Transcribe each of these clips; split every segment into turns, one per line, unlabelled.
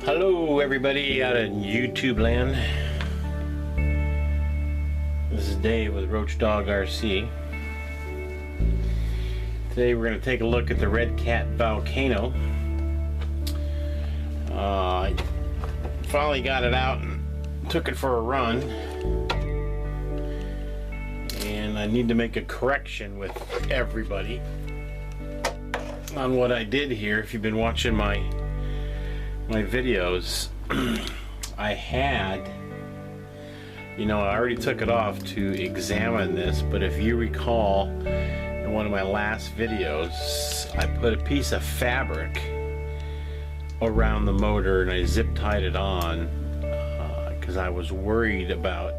Hello everybody out in YouTube land. This is Dave with Roachdog RC. Today we're going to take a look at the Redcat Volcano. I finally got it out and took it for a run. And I need to make a correction with everybody on what I did here. If you've been watching my videos, I had, I already took it off to examine this, but if you recall in one of my last videos, I put a piece of fabric around the motor and I zip tied it on because I was worried about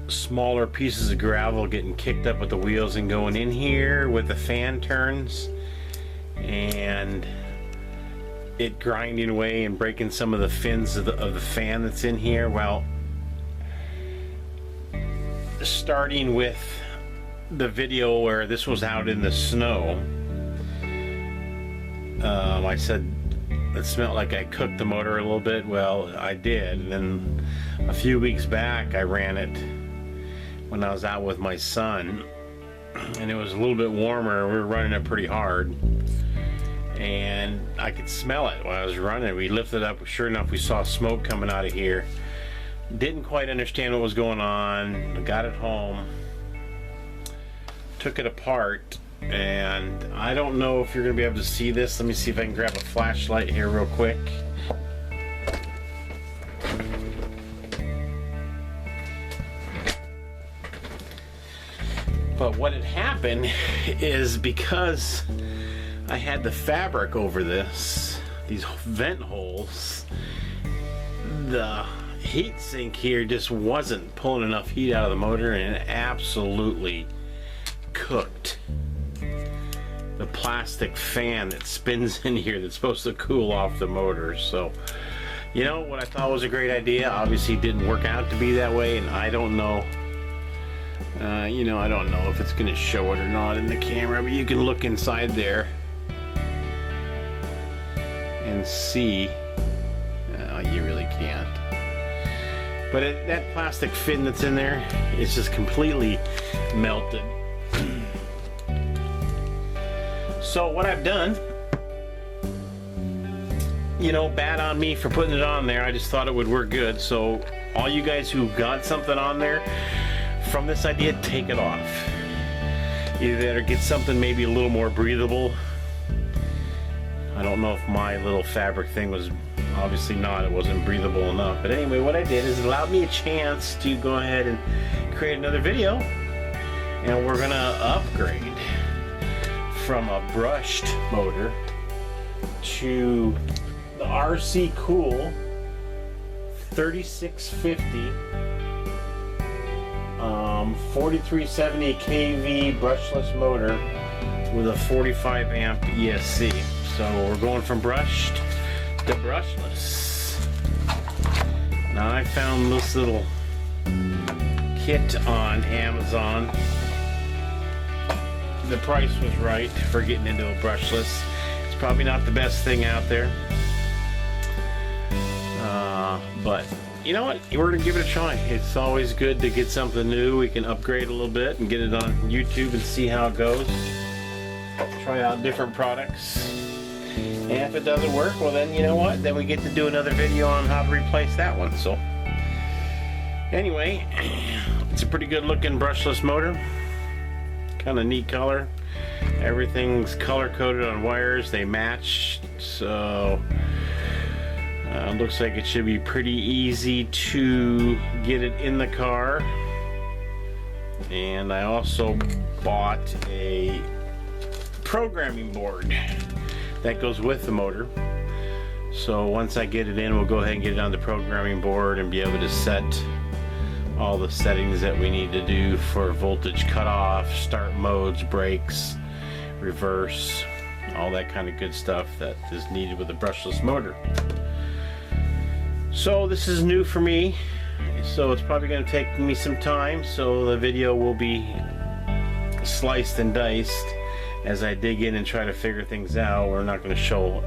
smaller pieces of gravel getting kicked up with the wheels and going in here with the fan turns and it grinding away and breaking some of the fins of the fan that's in here. Well, starting with the video where this was out in the snow, I said it smelled like I cooked the motor a little bit. Well, I did. And then a few weeks back I ran it when I was out with my son and it was a little bit warmer. We were running it pretty hard and I could smell it while I was running. We lifted up, sure enough we saw smoke coming out of here. Didn't quite understand what was going on. Got it home, took it apart, and I don't know if you're gonna be able to see this. Let me see if I can grab a flashlight here real quick. But what had happened is because I had the fabric over these vent holes, the heat sink here just wasn't pulling enough heat out of the motor and it absolutely cooked the plastic fan that spins in here that's supposed to cool off the motor. So, what I thought was a great idea obviously didn't work out to be that way, and I don't know. I don't know if it's going to show it or not in the camera, but you can look inside there and see. You really can't. But that plastic fin that's in there is just completely melted. So what I've done, bad on me for putting it on there. I just thought it would work good. So all you guys who got something on there from this idea, take it off. Either that or get something maybe a little more breathable. I don't know if my little fabric thing was, obviously not, it wasn't breathable enough. But anyway, what I did is it allowed me a chance to go ahead and create another video. And we're gonna upgrade from a brushed motor to the RC Cool 3650 4370 kV brushless motor with a 45 amp ESC. So we're going from brushed to brushless. Now I found this little kit on Amazon. The price was right for getting into a brushless. It's probably not the best thing out there. But you know what? We're gonna give it a try. It's always good to get something new. We can upgrade a little bit and get it on YouTube and see how it goes. Try out different products. And if it doesn't work, well then, you know what? Then we get to do another video on how to replace that one. So anyway, it's a pretty good looking brushless motor. Kind of neat color. Everything's color coded on wires. They match. So looks like it should be pretty easy to get it in the car. And I also bought a programming board that goes with the motor. So once I get it in, we'll go ahead and get it on the programming board and be able to set all the settings that we need to do for voltage cutoff, start modes, brakes, reverse, all that kind of good stuff that is needed with a brushless motor. So this is new for me, so it's probably going to take me some time, so the video will be sliced and diced as I dig in and try to figure things out. We're not going to show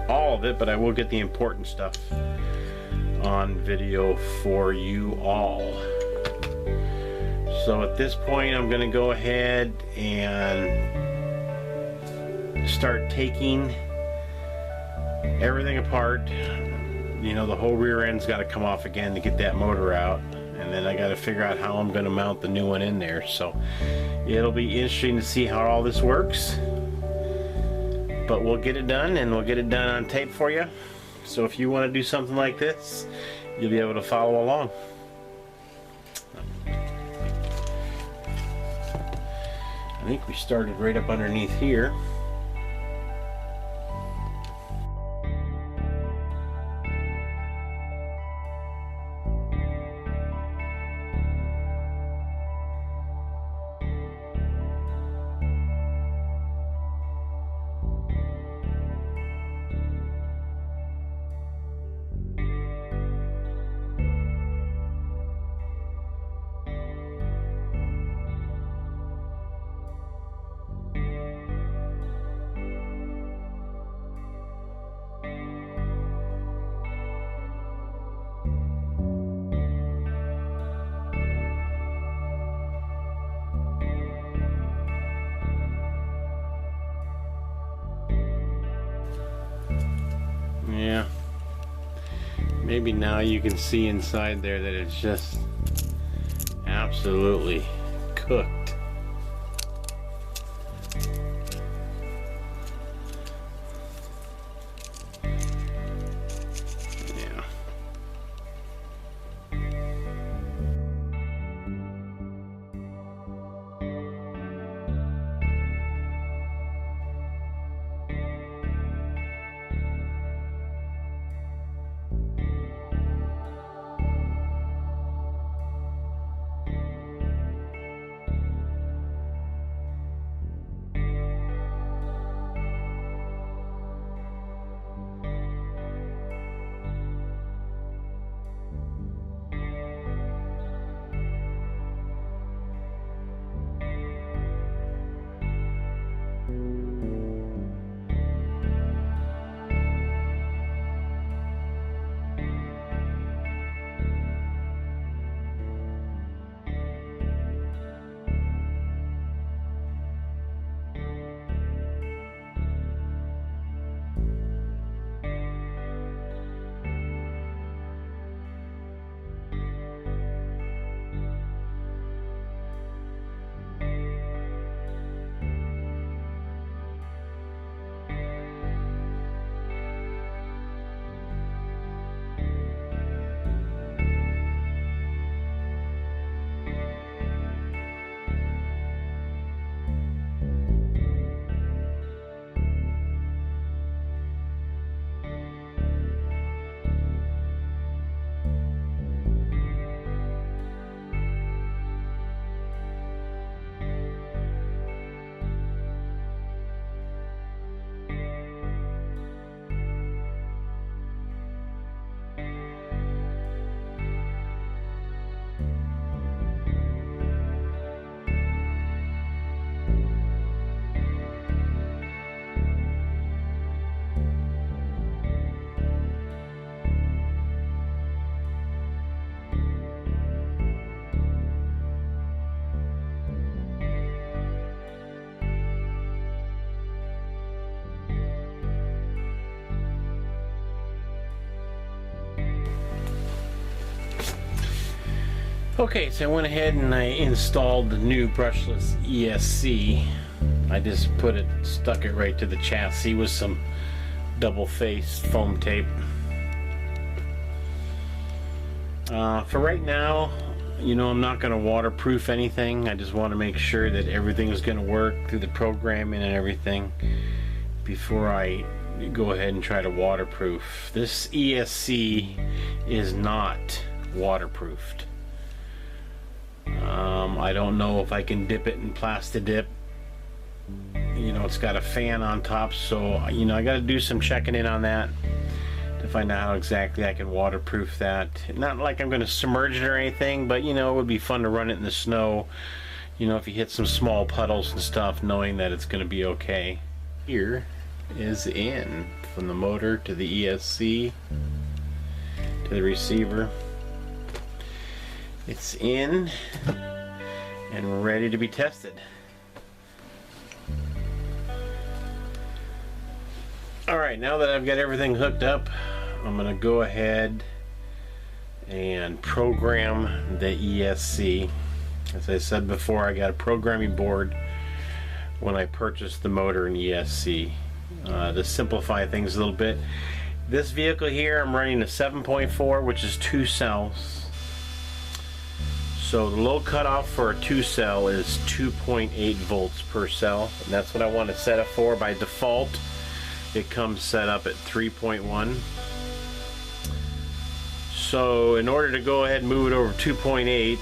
all of it, but I will get the important stuff on video for you all. So at this point, I'm going to go ahead and start taking everything apart. You know, the whole rear end's got to come off again to get that motor out, and then I got to figure out how I'm going to mount the new one in there. So it'll be interesting to see how all this works, but we'll get it done, and we'll get it done on tape for you. So if you want to do something like this, you'll be able to follow along. I think we started right up underneath here. Yeah, maybe now you can see inside there that it's just absolutely cooked. Yeah. Okay, so I went ahead and I installed the new brushless ESC. I just stuck it right to the chassis with some double-faced foam tape. For right now, you know, I'm not going to waterproof anything. I just want to make sure that everything is going to work through the programming and everything before I go ahead and try to waterproof. This ESC is not waterproofed. I don't know if I can dip it in Plastidip You know, it's got a fan on top, so you know I got to do some checking in on that to find out how exactly I can waterproof that. Not like I'm going to submerge it or anything, but you know, it would be fun to run it in the snow. You know, if you hit some small puddles and stuff, knowing that it's going to be okay. Here is in from the motor to the ESC to the receiver. It's in and ready to be tested. Alright, now that I've got everything hooked up, I'm going to go ahead and program the ESC. As I said before, I got a programming board when I purchased the motor and ESC. To simplify things a little bit, this vehicle here I'm running a 7.4, which is 2 cells. So the low cutoff for a 2 cell is 2.8 volts per cell, and that's what I want to set it for. By default it comes set up at 3.1. So in order to go ahead and move it over 2.8,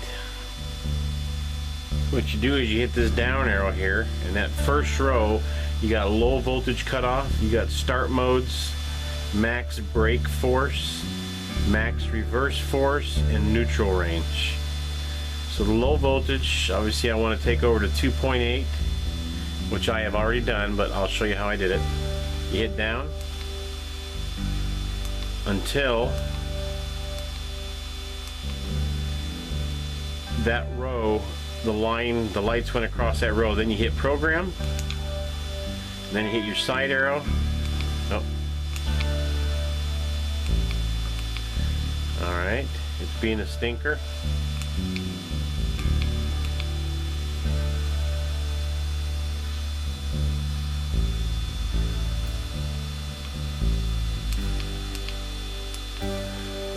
what you do is you hit this down arrow here, and that first row you got low voltage cutoff, you got start modes, max brake force, max reverse force, and neutral range. So the low voltage, obviously I want to take over to 2.8, which I have already done, but I'll show you how I did it. You hit down until that row, the lights went across that row. Then you hit program, and then you hit your side arrow. Oh. Alright, it's being a stinker.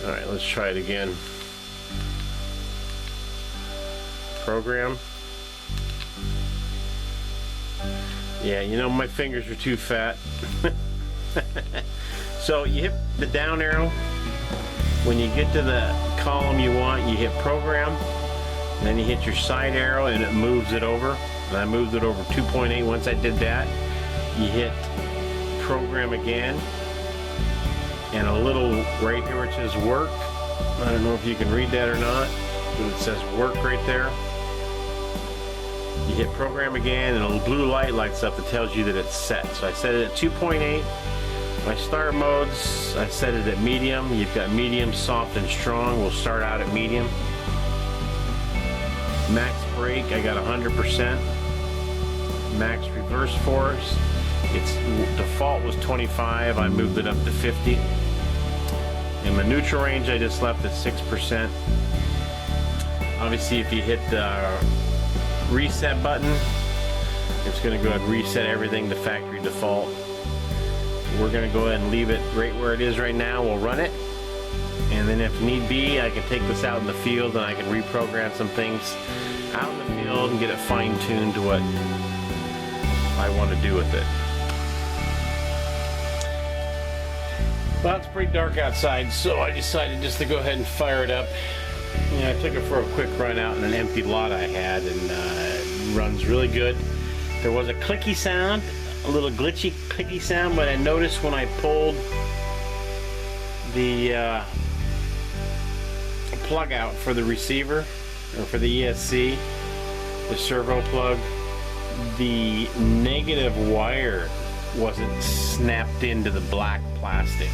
Alright, let's try it again. Program. Yeah, you know, my fingers are too fat. So you hit the down arrow. When you get to the column you want, you hit program, and then you hit your side arrow and it moves it over. And I moved it over 2.8. Once I did that, you hit program again, and a little right here where it says work. I don't know if you can read that or not, but it says work right there. You hit program again, and a blue light lights up that tells you that it's set. So I set it at 2.8. My start modes, I set it at medium. You've got medium, soft, and strong. We'll start out at medium. Max brake, I got 100%. Max reverse force, its default was 25. I moved it up to 50. And my neutral range, I just left at 6%. Obviously, if you hit the reset button, it's going to go ahead and reset everything to factory default. We're going to go ahead and leave it right where it is right now. We'll run it, and then if need be, I can take this out in the field and I can reprogram some things out in the field and get it fine-tuned to what I want to do with it. Well, it's pretty dark outside, so I decided just to go ahead and fire it up. You know, I took it for a quick run out in an empty lot I had, and it runs really good. There was a clicky sound, a little glitchy clicky sound, but I noticed when I pulled the plug out for the receiver, or for the ESC, the servo plug, the negative wire wasn't snapped into the black plastic.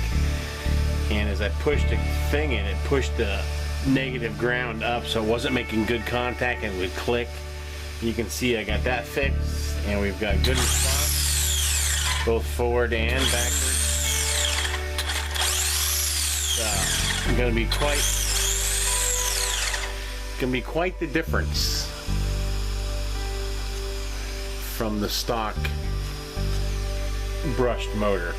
And as I pushed the thing in, it pushed the negative ground up, so it wasn't making good contact and it would click. You can see I got that fixed, and we've got good response both forward and backward. So gonna be quite the difference from the stock brushed motor.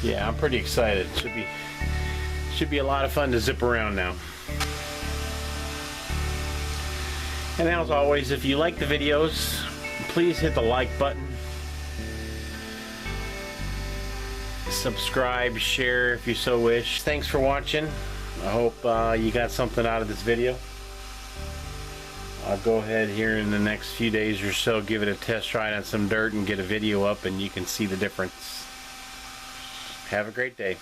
Yeah, I'm pretty excited. Should be a lot of fun to zip around now. And as always, if you like the videos, please hit the like button. subscribe, share if you so wish. Thanks for watching. I hope you got something out of this video. I'll go ahead here in the next few days or so, give it a test ride on some dirt and get a video up, and you can see the difference. Have a great day.